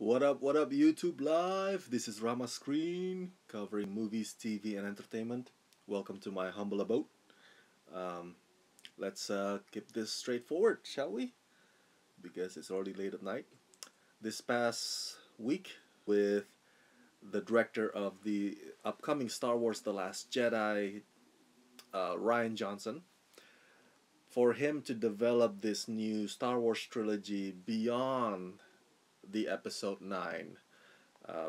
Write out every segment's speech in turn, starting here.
What up, YouTube Live? This is Rama Screen, covering movies, TV, and entertainment. Welcome to my humble abode. Um, let's keep this straightforward, shall we? Because it's already late at night. This past week, with the director of the upcoming Star Wars The Last Jedi, Rian Johnson, for him to develop this new Star Wars trilogy beyond the Episode 9.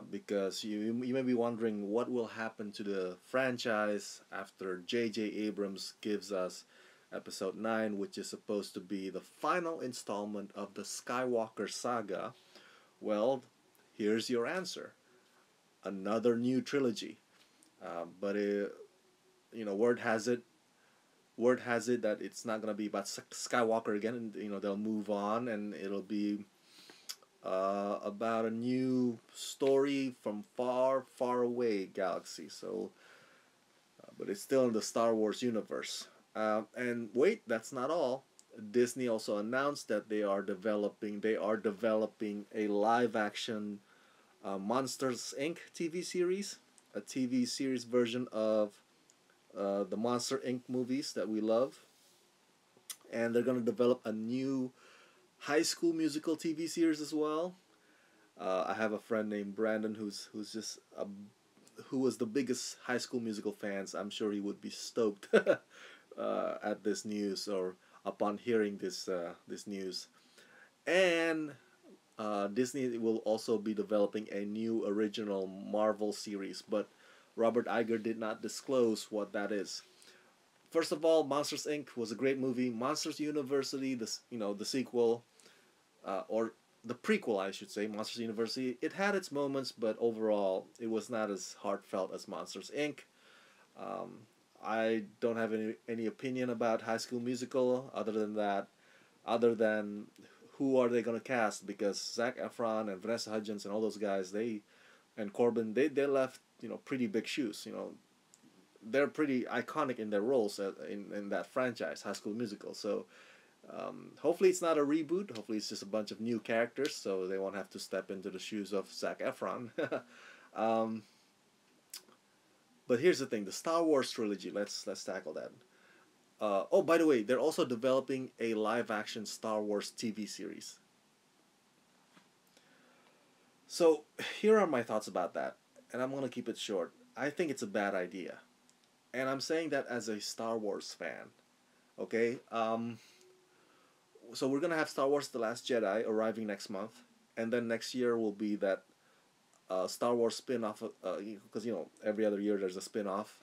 Because you may be wondering what will happen to the franchise after J.J. Abrams gives us Episode 9, which is supposed to be the final installment of the Skywalker saga. Well, here's your answer: another new trilogy. But word has it that it's not gonna be about Skywalker again. And, they'll move on, and it'll be about a new story from far, far away galaxy. But it's still in the Star Wars universe. And wait, that's not all. Disney also announced that they are developing a live action Monsters Inc. TV series, a TV series version of the Monster Inc. movies that we love, and they're gonna develop a new High School Musical TV series as well. I have a friend named Brandon who was the biggest High School Musical fans. I'm sure he would be stoked at this news, or upon hearing this news. And Disney will also be developing a new original Marvel series, but Robert Iger did not disclose what that is. First of all, Monsters Inc. was a great movie. Monsters University, the sequel, or the prequel, I should say, Monsters University. It had its moments, but overall, it was not as heartfelt as Monsters Inc. I don't have any opinion about High School Musical other than who are they gonna cast, because Zac Efron and Vanessa Hudgens and all those guys, and Corbin, they left pretty big shoes. They're pretty iconic in their roles in that franchise, High School Musical. So hopefully it's not a reboot. Hopefully it's just a bunch of new characters, so they won't have to step into the shoes of Zac Efron. um, but here's the thing: the Star Wars trilogy. Let's tackle that. Oh, by the way, they're also developing a live-action Star Wars TV series. So here are my thoughts about that, and I'm gonna keep it short. I think it's a bad idea, and I'm saying that as a Star Wars fan. Okay. So we're gonna have Star Wars: The Last Jedi arriving next month, and then next year will be that Star Wars spin-off. Because every other year there's a spin-off.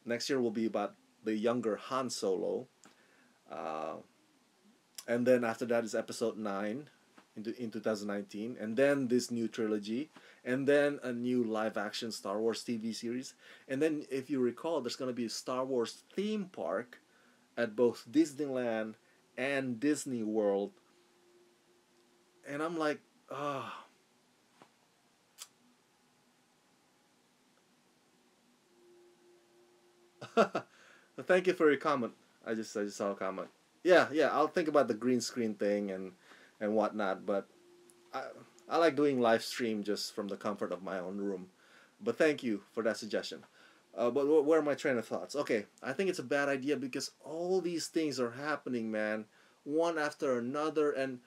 Next year will be about the younger Han Solo, uh, and then after that is Episode 9 in 2019, and then this new trilogy, and then a new live-action Star Wars TV series, and then if you recall, there's gonna be a Star Wars theme park at both Disneyland and Disney World. And I'm like, ah. Thank you for your comment. I just saw a comment. Yeah, I'll think about the green screen thing and whatnot, but I I like doing live stream just from the comfort of my own room. But thank you for that suggestion. But where are my train of thoughts? Okay, I think it's a bad idea because all these things are happening, man, one after another, and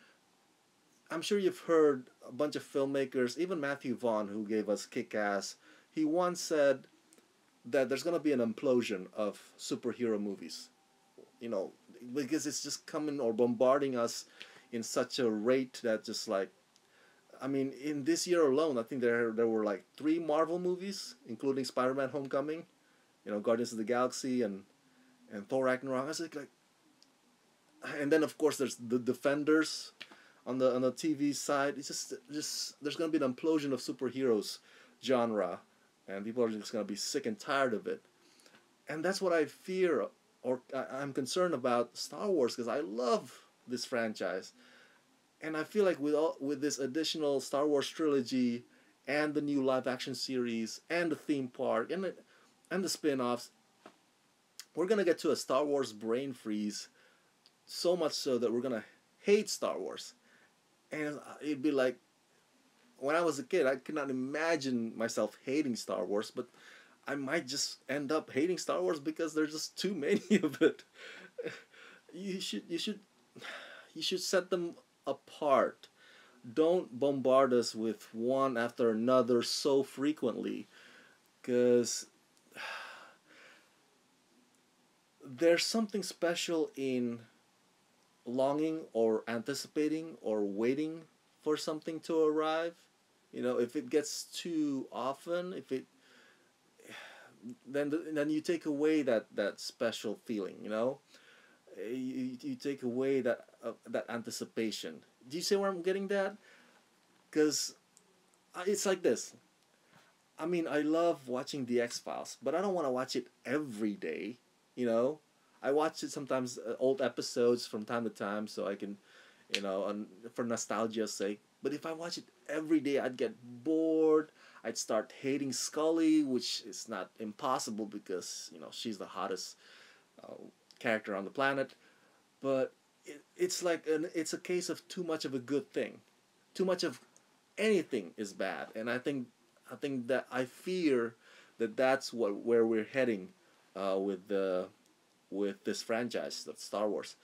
I'm sure you've heard a bunch of filmmakers, even Matthew Vaughn, who gave us Kick Ass. He once said that there's gonna be an implosion of superhero movies. You know, because it's just coming or bombarding us in such a rate that just like, I mean, in this year alone, I think there were like three Marvel movies, including Spider-Man: Homecoming, Guardians of the Galaxy, and Thor Ragnarok. I was like, and then of course there's the Defenders on the TV side. It's just there's gonna be an implosion of superheroes genre, and people are just gonna be sick and tired of it. And that's what I fear, or I'm concerned about Star Wars, because I love this franchise, and I feel like with this additional Star Wars trilogy, and the new live action series, and the theme park, and the spin-offs, we're gonna get to a Star Wars brain freeze, so much so that we're gonna hate Star Wars, and it'd be like, when I was a kid, I could not imagine myself hating Star Wars, but I might just end up hating Star Wars because there's just too many of it. You should set them apart. Don't bombard us with one after another so frequently, because there's something special in longing or anticipating or waiting for something to arrive. If it gets too often, if it then you take away that special feeling. You take away that anticipation. Do you see where I'm getting that? Because it's like this. I mean, I love watching the X Files, but I don't want to watch it every day. You know, I watch it sometimes, old episodes from time to time, so I can, for nostalgia's sake. But if I watch it every day, I'd get bored. I'd start hating Scully, which is not impossible because she's the hottest uh, character on the planet. But it's a case of too much of a good thing. Too much of anything is bad, and I think that I fear that that's where we're heading with this franchise, that's Star Wars.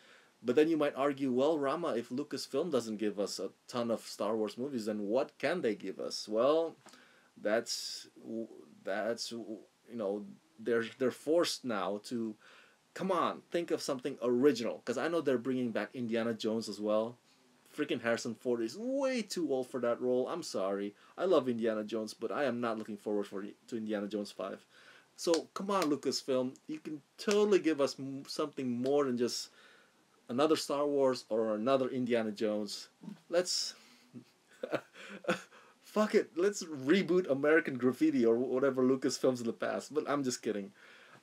But then you might argue, well, Rama, if Lucasfilm doesn't give us a ton of Star Wars movies, then what can they give us? Well, that's that's they're forced now to come on, think of something original. Because I know they're bringing back Indiana Jones as well. Freaking Harrison Ford is way too old for that role. I'm sorry. I love Indiana Jones, but I am not looking forward to Indiana Jones 5. So come on, Lucasfilm, you can totally give us something more than just another Star Wars or another Indiana Jones. Let's fuck it. Let's reboot American Graffiti or whatever Lucasfilms in the past. But I'm just kidding.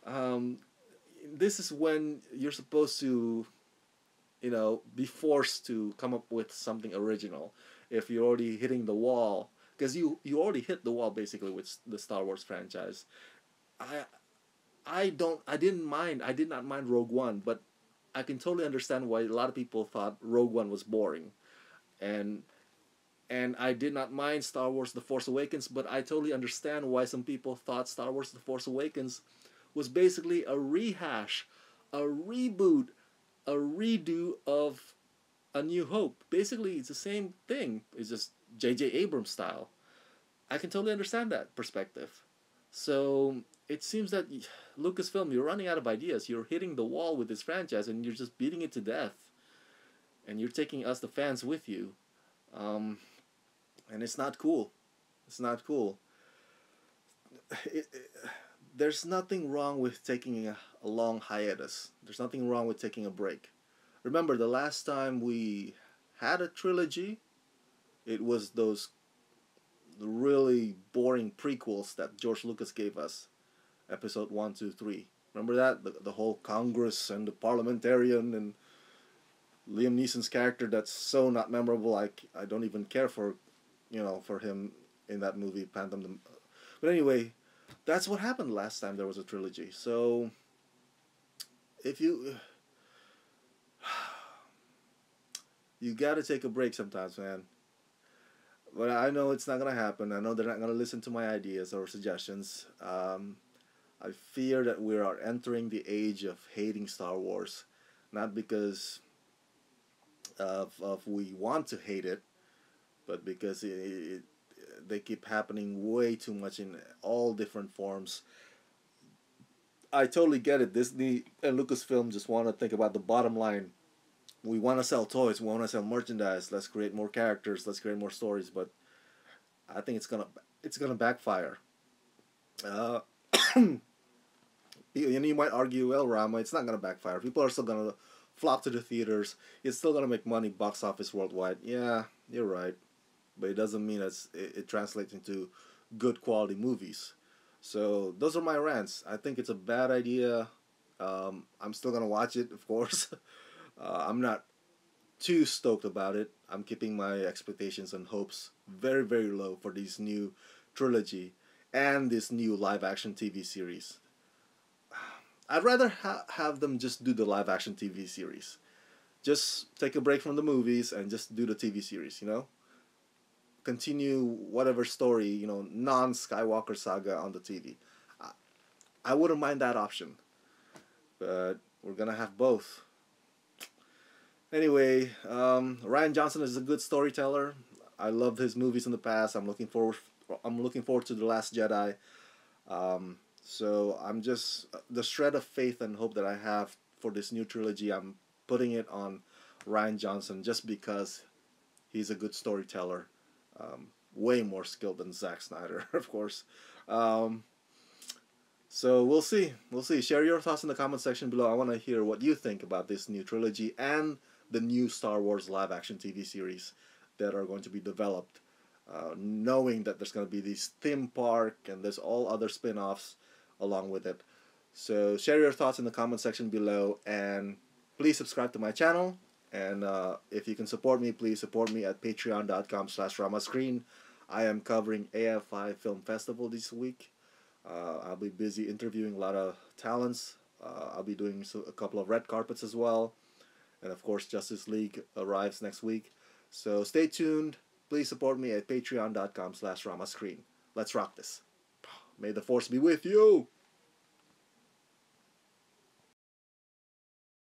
Um, this is when you're supposed to be forced to come up with something original. If you're already hitting the wall, because you already hit the wall basically with the Star Wars franchise. I I did not mind Rogue One, but I can totally understand why a lot of people thought Rogue One was boring, and and I did not mind Star Wars: The Force Awakens, but I totally understand why some people thought Star Wars: The Force Awakens was basically a rehash, a reboot, a redo of A New Hope. Basically, it's the same thing. It's just J.J. Abrams style. I can totally understand that perspective. So it seems that Lucasfilm, you're running out of ideas. You're hitting the wall with this franchise, and you're just beating it to death. And you're taking us, the fans, with you. Um, and it's not cool. It's not cool. There's nothing wrong with taking a long hiatus. There's nothing wrong with taking a break. Remember, the last time we had a trilogy, it was those really boring prequels that George Lucas gave us. Episode 1, 2, 3. Remember that? The whole Congress and the parliamentarian and Liam Neeson's character that's so not memorable. I don't even care for him in that movie, Phantom. But anyway, that's what happened last time there was a trilogy. So if you gotta take a break sometimes, man. But I know it's not gonna happen. I know they're not gonna listen to my ideas or suggestions. I fear that we are entering the age of hating Star Wars, not because of we want to hate it, but because they keep happening way too much in all different forms. I totally get it. Disney and Lucasfilm just want to think about the bottom line. We want to sell toys. We want to sell merchandise. Let's create more characters. Let's create more stories. But I think it's gonna backfire. Uh, you might argue, well, Rama, it's not gonna backfire. People are still gonna flock to the theaters. It's still gonna make money box office worldwide. Yeah, you're right, but it doesn't mean it translates into good quality movies. So those are my rants. I think it's a bad idea. I'm still gonna watch it, of course. I'm not too stoked about it. I'm keeping my expectations and hopes very, very low for this new trilogy and this new live action TV series. I'd rather have them just do the live action TV series. Just take a break from the movies and just do the TV series, continue whatever story, non-Skywalker saga on the TV. I wouldn't mind that option, but we're gonna have both. Anyway, Rian Johnson is a good storyteller. I loved his movies in the past. I'm looking forward to The Last Jedi. So I'm just the shred of faith and hope that I have for this new trilogy. I'm putting it on Rian Johnson just because he's a good storyteller. Way more skilled than Zack Snyder, of course. Um, so we'll see. We'll see. Share your thoughts in the comment section below. I want to hear what you think about this new trilogy and the new Star Wars live action TV series that are going to be developed. Knowing that there's going to be this theme park and there's all other spin offs along with it. So share your thoughts in the comment section below and please subscribe to my channel. And if you can support me, please support me at patreon.com/ramascreen. I am covering AFI Film Festival this week. I'll be busy interviewing a lot of talents. I'll be doing a couple of red carpets as well. And of course, Justice League arrives next week. So stay tuned. Please support me at patreon.com/ramascreen. Let's rock this. May the force be with you.